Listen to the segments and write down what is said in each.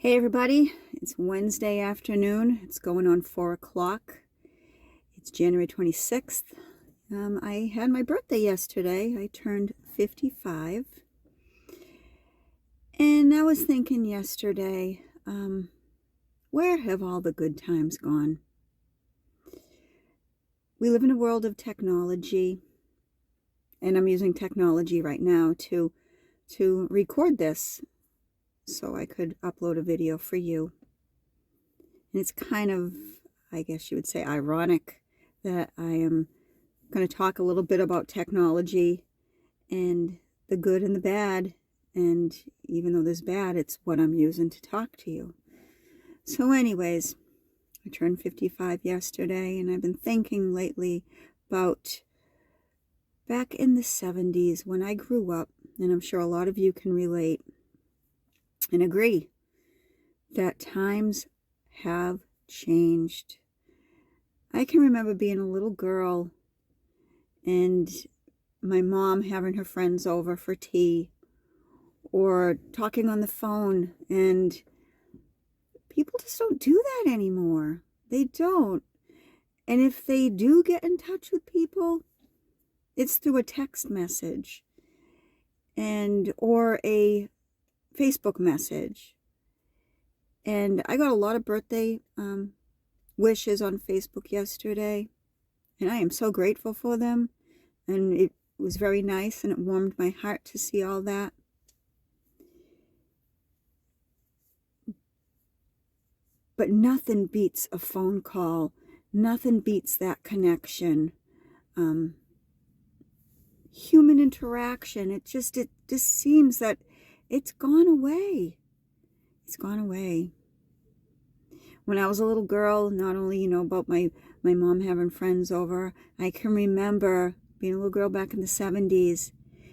Hey everybody, it's Wednesday afternoon. It's going on 4 o'clock. It's January 26th. I had my birthday yesterday. I turned 55. And I was thinking yesterday, where have all the good times gone? We live in a world of technology, and I'm using technology right now to record this so I could upload a video for you. And it's kind of, I guess you would say, ironic that I am going to talk a little bit about technology and the good and the bad. And even though there's bad, it's what I'm using to talk to you. So anyways, I turned 55 yesterday, and I've been thinking lately about back in the 70s when I grew up, and I'm sure a lot of you can relate and agree that times have changed. I can remember being a little girl and my mom having her friends over for tea or talking on the phone, and people just don't do that anymore. They don't. And if they do get in touch with people, it's through a text message or a Facebook message. And I got a lot of birthday wishes on Facebook yesterday, and I am so grateful for them. And it was very nice, and it warmed my heart to see all that. But nothing beats a phone call. Nothing beats that connection. Human interaction. It just seems that it's gone away. It's gone away. When I was a little girl, not only, about my mom having friends over, I can remember being a little girl back in the 70s,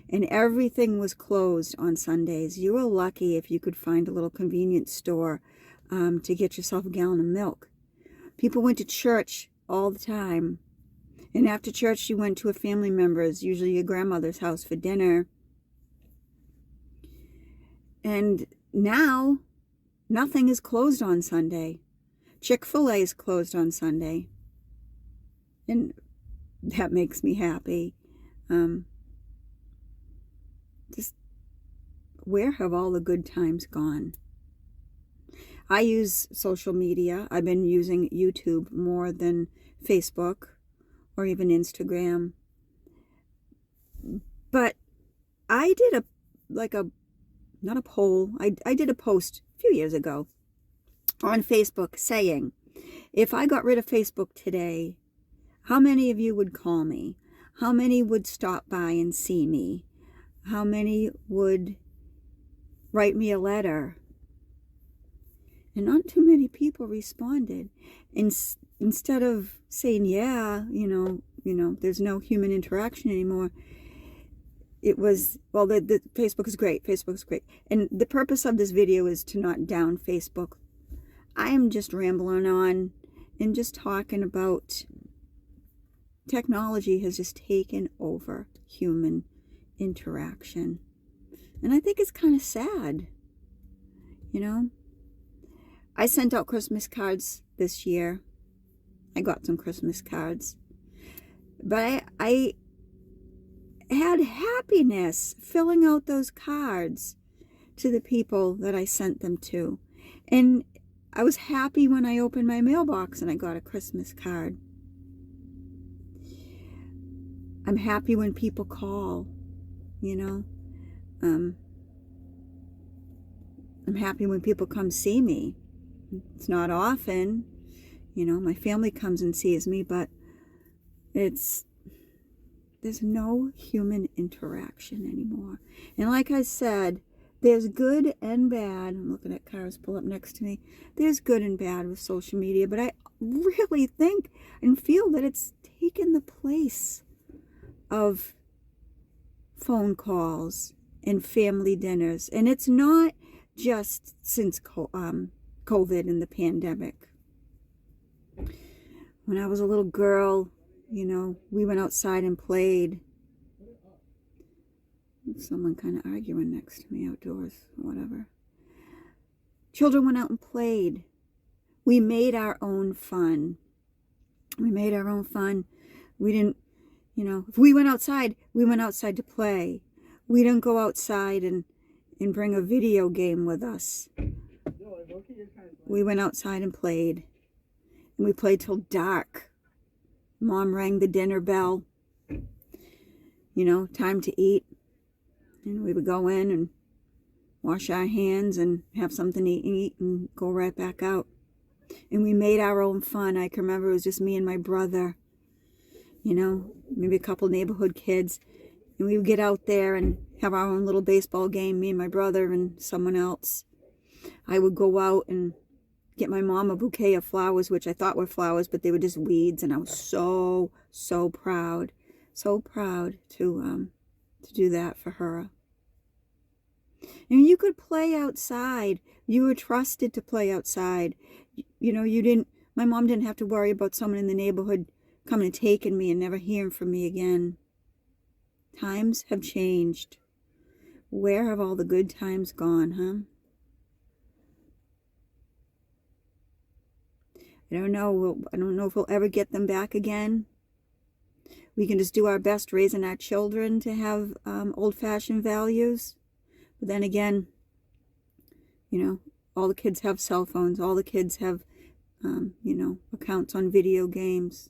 and everything was closed on Sundays. You were lucky if you could find a little convenience store to get yourself a gallon of milk. People went to church all the time, and after church you went to a family member's, usually your grandmother's house, for dinner. And now nothing is closed on Sunday. Chick-fil-A is closed on Sunday, and that makes me happy. Just where have all the good times gone? I use social media. I've been using YouTube more than Facebook or even Instagram. But I did not a poll. I did a post a few years ago on Facebook saying, if I got rid of Facebook today, how many of you would call me? How many would stop by and see me? How many would write me a letter? And not too many people responded. Instead of saying, yeah, there's no human interaction anymore, it was, well, the Facebook is great. Facebook's great. And the purpose of this video is to not down Facebook. I am just rambling on and just talking about technology has just taken over human interaction. And I think it's kind of sad, I sent out Christmas cards this year. I got some Christmas cards. But I had happiness filling out those cards to the people that I sent them to. And I was happy when I opened my mailbox and I got a Christmas card. I'm happy when people call, I'm happy when people come see me. It's not often, my family comes and sees me, but there's no human interaction anymore. And like I said, there's good and bad. I'm looking at cars pull up next to me. There's good and bad with social media, but I really think and feel that it's taken the place of phone calls and family dinners. And it's not just since COVID and the pandemic. When I was a little girl, we went outside and played. Someone kind of arguing next to me outdoors, whatever. Children went out and played. We made our own fun. We made our own fun. We didn't, if we went outside to play. We didn't go outside and bring a video game with us. We went outside and played. And we played till dark. Mom rang the dinner bell. Time to eat. And we would go in and wash our hands and have something to eat and go right back out. And we made our own fun. I can remember it was just me and my brother, maybe a couple neighborhood kids. And we would get out there and have our own little baseball game, me and my brother and someone else. I would go out and get my mom a bouquet of flowers, which I thought were flowers, but they were just weeds. And I was so, so proud to do that for her. And you could play outside. You were trusted to play outside. My mom didn't have to worry about someone in the neighborhood coming and taking me and never hearing from me again. Times have changed. Where have all the good times gone, huh? I don't know. I don't know if we'll ever get them back again. We can just do our best raising our children to have old-fashioned values. But then again, all the kids have cell phones. All the kids have, accounts on video games.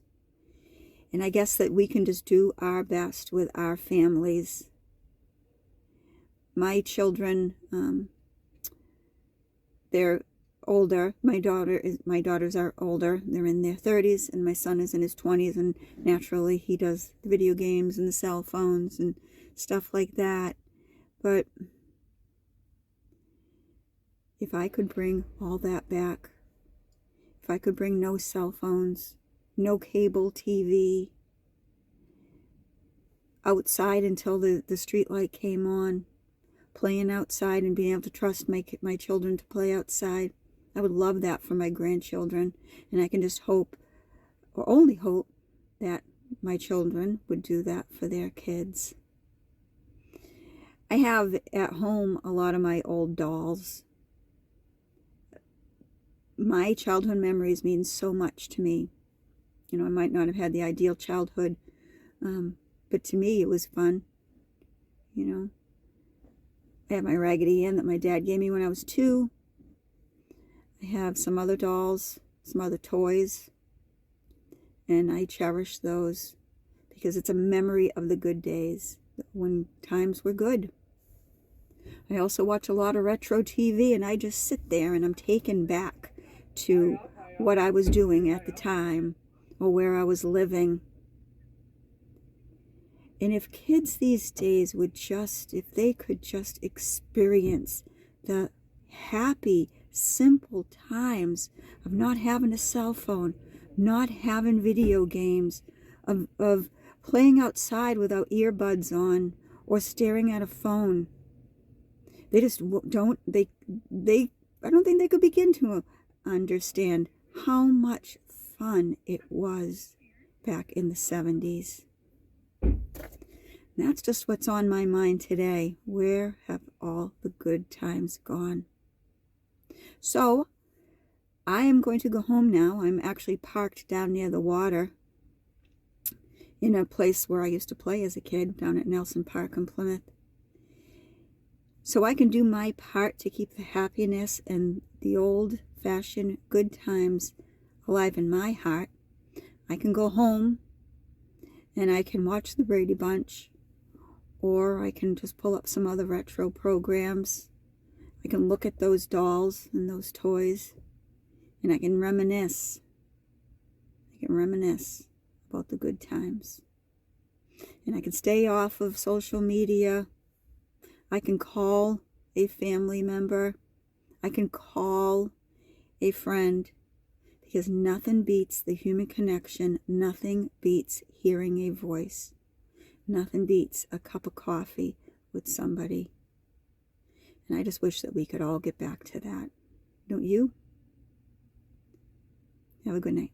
And I guess that we can just do our best with our families. My children, they're older. My daughters are older. They're in their 30s, and my son is in his 20s. And naturally, he does the video games and the cell phones and stuff like that. But if I could bring all that back, if I could bring no cell phones, no cable TV, outside until the street light came on, playing outside and being able to trust my children to play outside, I would love that for my grandchildren. And I can just hope, or only hope, that my children would do that for their kids. I have at home a lot of my old dolls. My childhood memories mean so much to me. I might not have had the ideal childhood, but to me it was fun. I have my Raggedy Ann that my dad gave me when I was 2. I have some other dolls, some other toys, and I cherish those because it's a memory of the good days when times were good. I also watch a lot of retro TV, and I just sit there and I'm taken back to what I was doing at the time or where I was living. And if kids these days if they could just experience the happy, simple times of not having a cell phone, not having video games, of playing outside without earbuds on or staring at a phone. They just don't, I don't think they could begin to understand how much fun it was back in the 70s. That's just what's on my mind today. Where have all the good times gone? So, I am going to go home now. I'm actually parked down near the water in a place where I used to play as a kid, down at Nelson Park in Plymouth. So I can do my part to keep the happiness and the old-fashioned good times alive in my heart. I can go home and I can watch the Brady Bunch, or I can just pull up some other retro programs. I can look at those dolls and those toys, and I can reminisce. About the good times. And I can stay off of social media. I can call a family member. I can call a friend, because nothing beats the human connection. Nothing beats hearing a voice. Nothing beats a cup of coffee with somebody. And I just wish that we could all get back to that. Don't you? Have a good night.